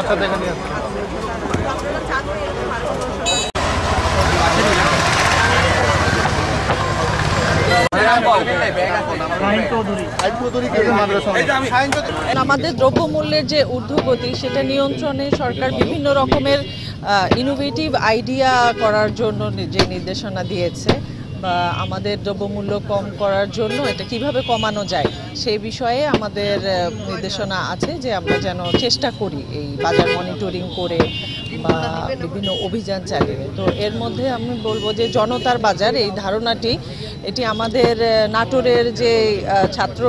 একসাথে এখানে আমাদের দ্রব্যমূল্যের যে ঊর্ধ্বগতি সেটা নিয়ন্ত্রণে সরকার বিভিন্ন রকমের ইনোভেটিভ আইডিয়া করার জন্য যে নির্দেশনা দিয়েছে বা আমাদের দ্রব্যমূল্য কম করার জন্য এটা কিভাবে কমানো যায় সেই বিষয়ে আমাদের নির্দেশনা আছে যে আমরা যেন চেষ্টা করি এই বাজার মনিটরিং করে বা বিভিন্ন অভিযান চালিয়ে। তো এর মধ্যে আমি বলবো যে জনতার বাজার এই ধারণাটি এটি আমাদের নাটোরের যে ছাত্র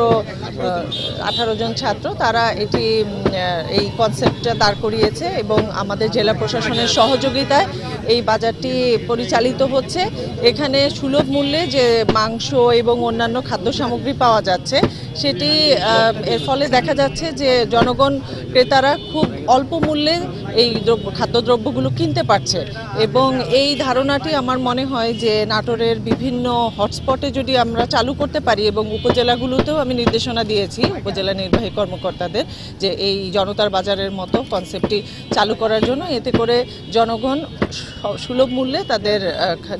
18 জন ছাত্র তারা এটি এই কনসেপ্টটা দাঁড় করিয়েছে এবং আমাদের জেলা প্রশাসনের সহযোগিতায় এই বাজারটি পরিচালিত হচ্ছে। এখানে সুলভ মূল্যে যে মাংস এবং অন্যান্য খাদ্য সামগ্রী পাওয়া যাচ্ছে সেটি এর ফলে দেখা যাচ্ছে যে জনগণ ক্রেতারা খুব অল্প মূল্যে এই খাদ্যদ্রব্যগুলো কিনতে পারছে এবং এই ধারণাটি আমার মনে হয় যে নাটোরের বিভিন্ন হটস্পটে যদি আমরা চালু করতে পারি এবং উপজেলাগুলোতেও আমি নির্দেশনা দিয়েছি উপজেলা নির্বাহী কর্মকর্তাদের যে এই জনতার বাজারের মতো কনসেপ্টটি চালু করার জন্য, এতে করে জনগণ সুলভ মূল্যে তাদের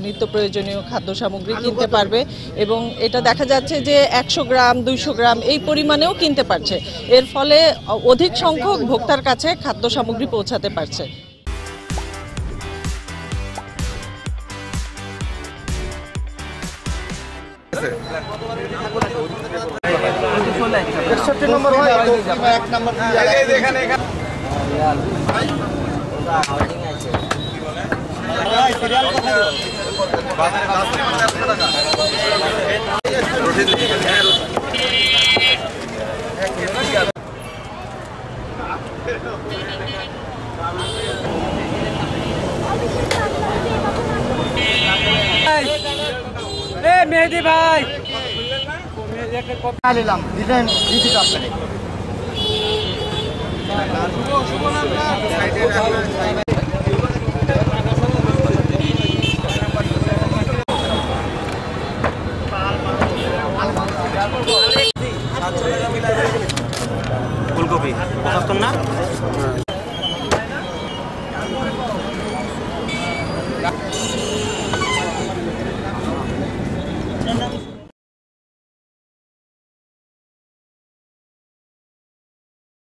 নিত্য প্রয়োজনীয় খাদ্য সামগ্রী কিনতে পারবে এবং এটা দেখা যাচ্ছে যে 100 গ্রাম 200 গ্রাম এই পরিমাণেও কিনতে পারছে। এর ফলে অধিক সংখ্যক ভোক্তার কাছে খাদ্য সামগ্রী পৌঁছাতে পারছে। মেহেদি ভাই নিলাম দিলেন আপনাকে